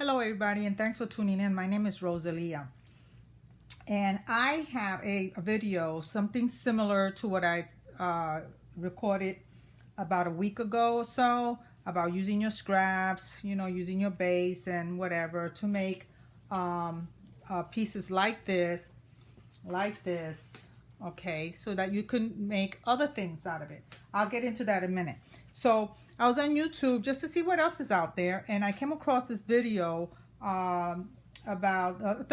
Hello everybody, and thanks for tuning in. My name is Rosalia, and I have a video, something similar to what I recorded about a week ago or so, about using your scraps, using your base and whatever to make pieces like this, okay, so that you can make other things out of it. I'll get into that in a minute. So I was on YouTube just to see what else is out there, and I came across this video about a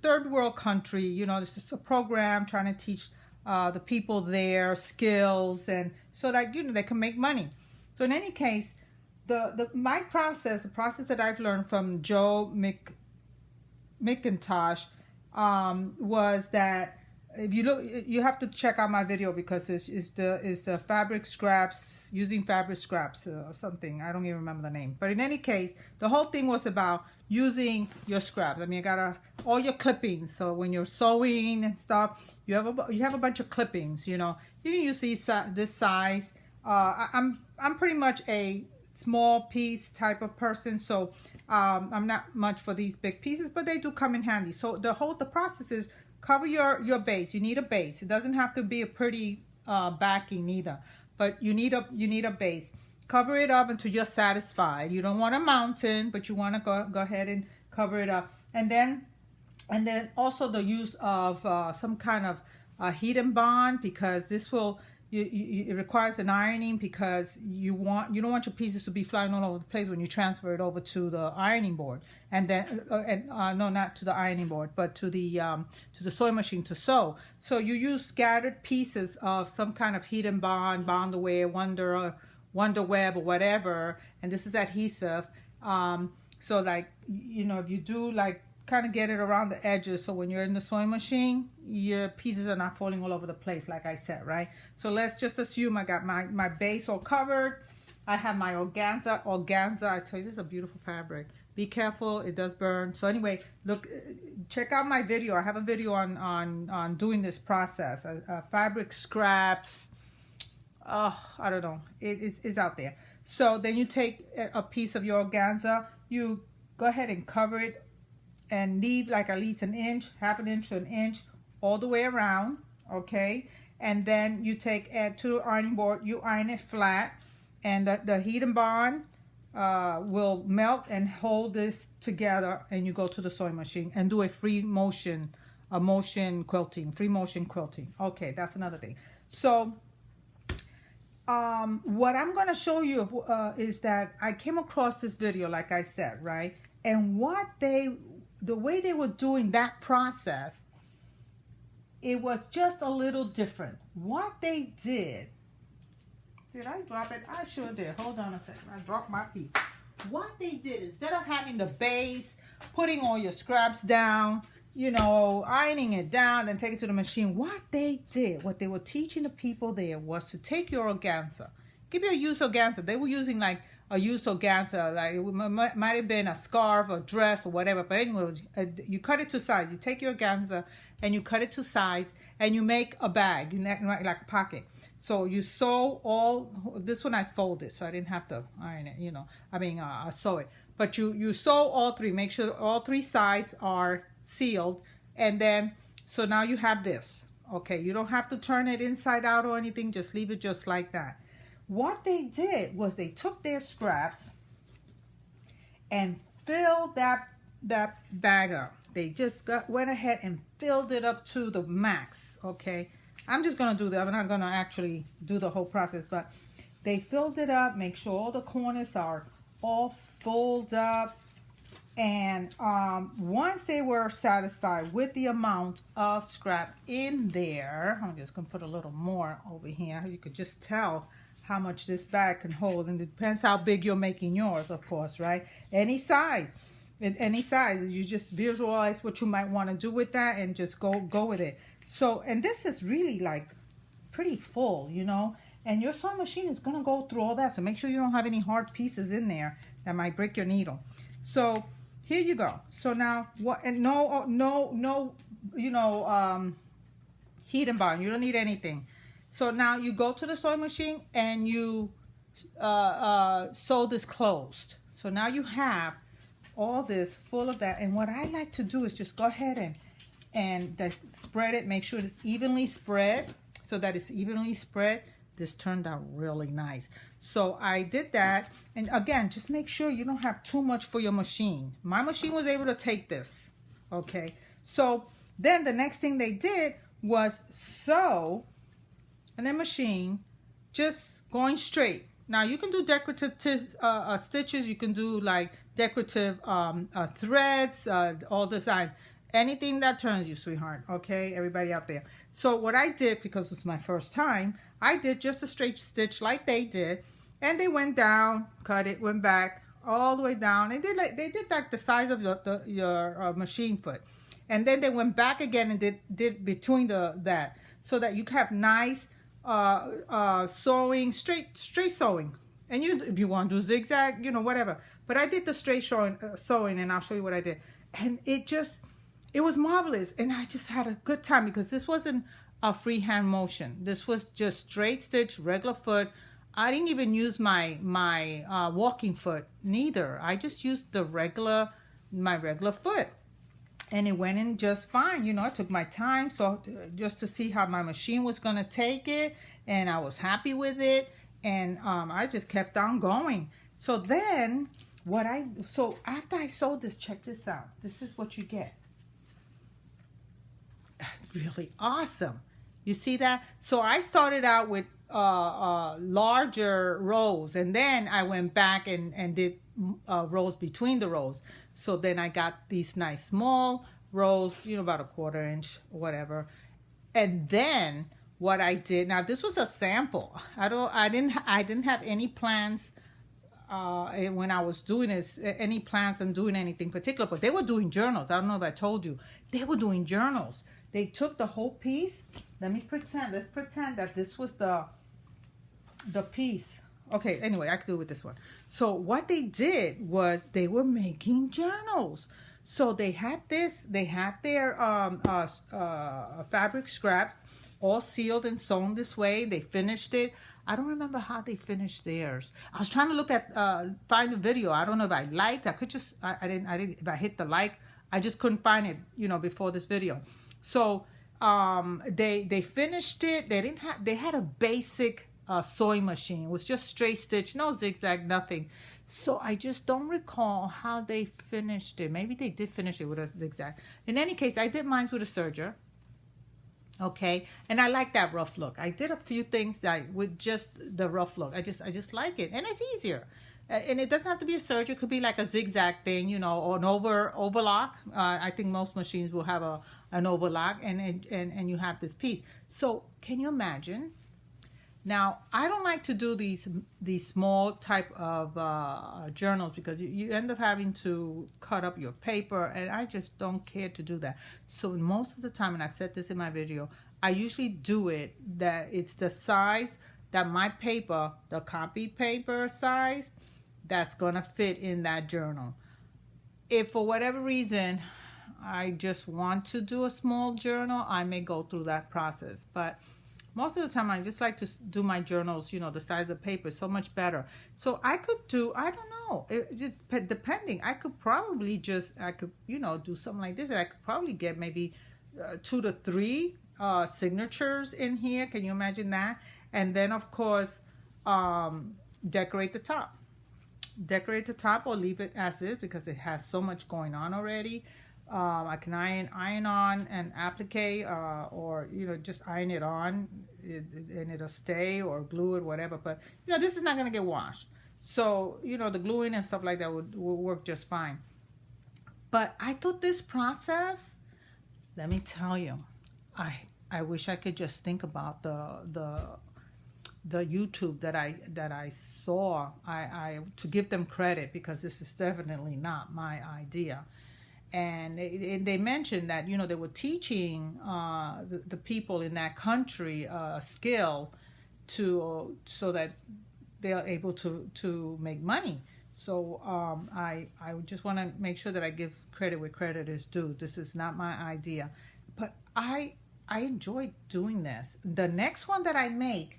third world country. This is a program trying to teach the people there skills, and so that they can make money. So in any case, the process that I've learned from Joe McIntosh was that if you look, you have to check out my video because it's the fabric scraps, using fabric scraps or something. I don't even remember the name. But in any case, the whole thing was about using your scraps. I mean, you got all your clippings. So when you're sewing and stuff, you have a bunch of clippings. You can use this size. I'm pretty much a small piece type of person, so I'm not much for these big pieces, but they do come in handy. So the process is cover your base. You need a base. It doesn't have to be a pretty backing either, but you need a base. Cover it up until you're satisfied. You don't want a mountain, but you want to go ahead and cover it up, and then also the use of some kind of heat and bond, because this will it requires an ironing, because you don't want your pieces to be flying all over the place when you transfer it over to the ironing board, and then no, not to the ironing board, but to the sewing machine to sew. So you use scattered pieces of some kind of heat and bond, Bond Away, Wonder Web, or whatever, and this is adhesive. So like if you do kind of get it around the edges, so when you're in the sewing machine, your pieces are not falling all over the place, like I said, right? So let's just assume I got my base all covered. I have my organza. I tell you, this is a beautiful fabric. Be careful, it does burn. So anyway, look, check out my video. I have a video on doing this process. Fabric scraps. Oh, I don't know. It's out there. So then you take a piece of your organza. You go ahead and cover it and leave like at least an inch, half an inch to an inch, all the way around, okay? And then you take it to the ironing board, you iron it flat, and the heat and bond will melt and hold this together, and you go to the sewing machine and do a free motion quilting. Okay, that's another thing. So what I'm gonna show you is that I came across this video, like I said, right? And the way they were doing that process, it was just a little different. What they did I drop it? I sure did. Hold on a second. I dropped my piece. What they did, instead of having the base, putting all your scraps down, ironing it down, then take it to the machine, what they were teaching the people there was to take your organza. Give you a used organza. They were using like a used organza, like it might have been a scarf or dress or whatever, but anyway, you cut it to size. You take your organza and you cut it to size, and you make a bag, like a pocket. So you sew this one I folded, so I didn't have to iron it, sew it. But you sew all three, make sure all three sides are sealed, and then, so now you have this, okay? You don't have to turn it inside out or anything, just leave it just like that. What they did was they took their scraps and filled that bag up. They just went ahead and filled it up to the max, okay? I'm just going to do that. I'm not going to actually do the whole process, but they filled it up, make sure all the corners are all filled up. And once they were satisfied with the amount of scrap in there, I'm just going to put a little more over here. You could just tell how much this bag can hold, and it depends how big you're making yours, of course, right? Any size, you just visualize what you might want to do with that and just go with it. So, and this is really like pretty full, and your sewing machine is going to go through all that, so make sure you don't have any hard pieces in there that might break your needle. So here you go. So now what? And no heat and bond. You don't need anything. So now you go to the sewing machine and you sew this closed. So now you have all this full of that. And what I like to do is just go ahead and spread it. Make sure it's evenly spread, so that it's evenly spread. This turned out really nice. So I did that. And again, just make sure you don't have too much for your machine. My machine was able to take this. Okay. So then the next thing they did was sew in the machine, just going straight. Now you can do decorative stitches. You can do like decorative threads, all designs. Anything that turns you, sweetheart. Okay, everybody out there. So what I did, because it's my first time, I did just a straight stitch like they did, and they went down, cut it, went back all the way down. They did like the size of your machine foot, and then they went back again and did between that, so that you have nice sewing, straight sewing. And if you want to do zigzag, whatever. But I did the straight sewing, and I'll show you what I did. And it was marvelous, and I just had a good time, because this wasn't a freehand motion. This was just straight stitch, regular foot. I didn't even use my walking foot, neither. I just used my regular foot, and it went in just fine. I took my time, so just to see how my machine was gonna take it, and I was happy with it, and I just kept on going. So then, after I sewed this, check this out. This is what you get. Really awesome. You see that? So I started out with larger rows, and then I went back and did rows between the rows. So then I got these nice small rows, about a 1/4 inch, whatever. And then what I did, now this was a sample. I didn't have any plans when I was doing this, any plans on doing anything particular, but they were doing journals. I don't know if I told you. They were doing journals. They took the whole piece. Let's pretend that this was the piece. Okay, anyway, I could do it with this one. So what they did was they were making journals. So they had their fabric scraps all sealed and sewn this way. They finished it. I don't remember how they finished theirs. I was trying to look at find the video. I don't know if I liked. I could just I didn't if I hit the like. I just couldn't find it, before this video. So they finished it. They had a basic sewing machine. It was just straight stitch, no zigzag, nothing. So I just don't recall how they finished it. Maybe they did finish it with a zigzag. In any case, I did mine with a serger. Okay, and I like that rough look. I did a few things with just the rough look. I just like it, and it's easier. And it doesn't have to be a serger. It could be like a zigzag thing, or an overlock. I think most machines will have an overlock, and you have this piece. So can you imagine? Now, I don't like to do these small type of journals, because you end up having to cut up your paper, and I just don't care to do that. So most of the time, and I've said this in my video, I usually do it that it's the size that my paper, the copy paper size, that's gonna fit in that journal. If for whatever reason I just want to do a small journal, I may go through that process. But most of the time, I just like to do my journals, the size of paper is so much better. So I could do, I don't know, depending, I could probably do something like this, and I could probably get maybe 2 to 3 signatures in here. Can you imagine that? And then, of course, decorate the top. Decorate the top, or leave it as is, because it has so much going on already. I can iron on and applique, or just iron it on, and it'll stay, or glue it, whatever. But this is not going to get washed, so the gluing and stuff like that would work just fine. But I thought this process, let me tell you, I wish I could just think about the YouTube that I saw. I to give them credit, because this is definitely not my idea. And they mentioned that they were teaching the people in that country a skill so that they are able to make money. So I just want to make sure that I give credit where credit is due. This is not my idea, but I enjoy doing this. The next one that I make,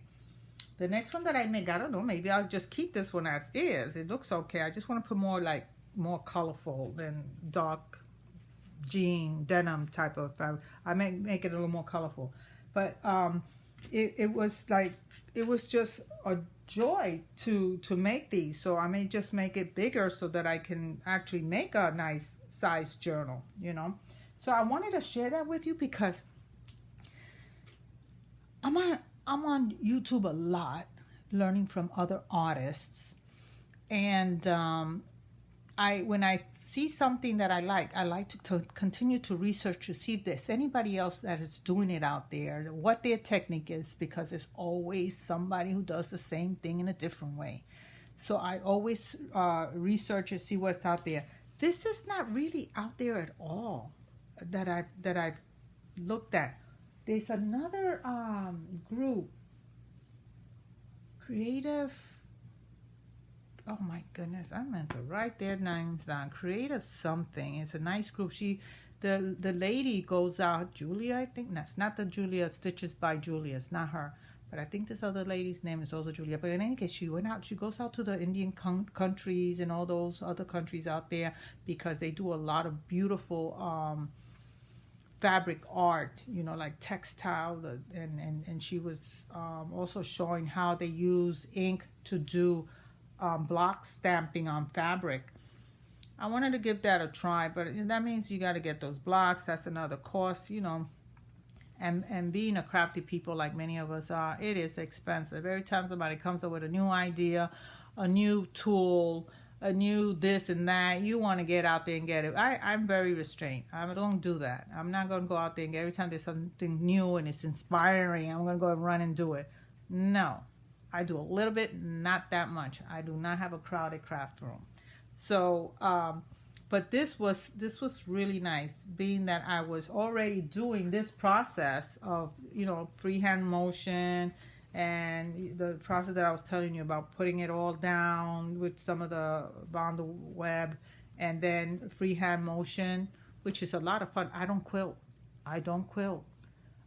I don't know, maybe I'll just keep this one as is. It looks okay. I just want to put more like more colorful than dark jean denim type of fabric. I make it a little more colorful, but it was like, it was just a joy to make these. So I may just make it bigger so that I can actually make a nice size journal, you know. So I wanted to share that with you because I'm on YouTube a lot, learning from other artists, and when I see something that I like to continue to research to see if there's anybody else that is doing it out there, what their technique is, because there's always somebody who does the same thing in a different way. So I always research and see what's out there. This is not really out there at all that I've looked at. There's another group, Creative. Oh my goodness, I meant to write their names down. Creative something. It's a nice group. The lady goes out, Julia, I think. That's not the Julia Stitches by Julia. It's not her. But I think this other lady's name is also Julia. But in any case, she goes out to the Indian countries and all those other countries out there, because they do a lot of beautiful fabric art, you know, like textile. And she was also showing how they use ink to do block stamping on fabric. I wanted to give that a try, but that means you got to get those blocks. That's another cost, you know. And being a crafty people like many of us are, it is expensive. Every time somebody comes up with a new idea, a new tool, a new this and that, you want to get out there and get it. I'm very restrained. I don't do that. I'm not going to go out there and get, every time there's something new and it's inspiring, I'm going to go and run and do it. No. I do a little bit, not that much. I do not have a crowded craft room. So, but this was really nice, being that I was already doing this process of, you know, freehand motion, and the process that I was telling you about, putting it all down with some of the on the web, and then freehand motion, which is a lot of fun. I don't quilt.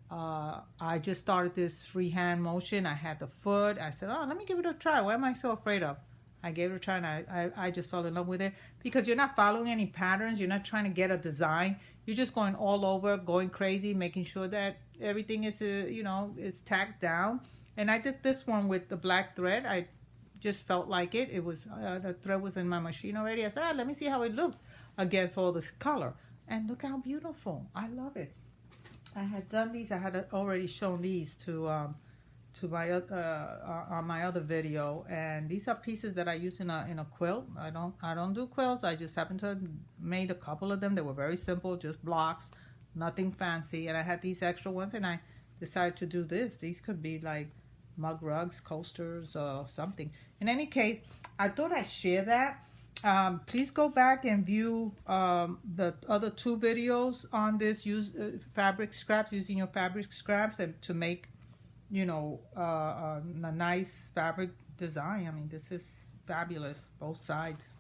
I just started this freehand motion. I had the foot. I said, oh, let me give it a try. What am I so afraid of? I gave it a try, and I just fell in love with it, because you're not following any patterns. You're not trying to get a design. You're just going all over, going crazy, making sure that everything is, you know, is tacked down. And I did this one with the black thread. I just felt like it. It was, the thread was in my machine already. I said, let me see how it looks against all this color. And look how beautiful. I love it. I had done these. I had already shown these to my on my other video, and these are pieces that I use in a quilt. I don't do quilts. I just happened to have made a couple of them. They were very simple, just blocks, nothing fancy. And I had these extra ones, and I decided to do this. These could be like mug rugs, coasters, or something. In any case, I thought I'd share that. Please go back and view the other two videos on this, fabric scraps, using your fabric scraps and to make, you know, a nice fabric design. I mean, this is fabulous. Both sides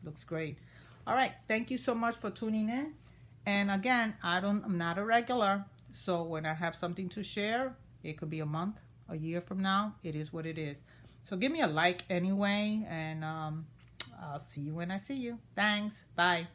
looks great. All right, thank you so much for tuning in. And again, I'm not a regular, so when I have something to share, it could be a month, a year from now. It is what it is. So give me a like anyway, and I'll see you when I see you. Thanks. Bye.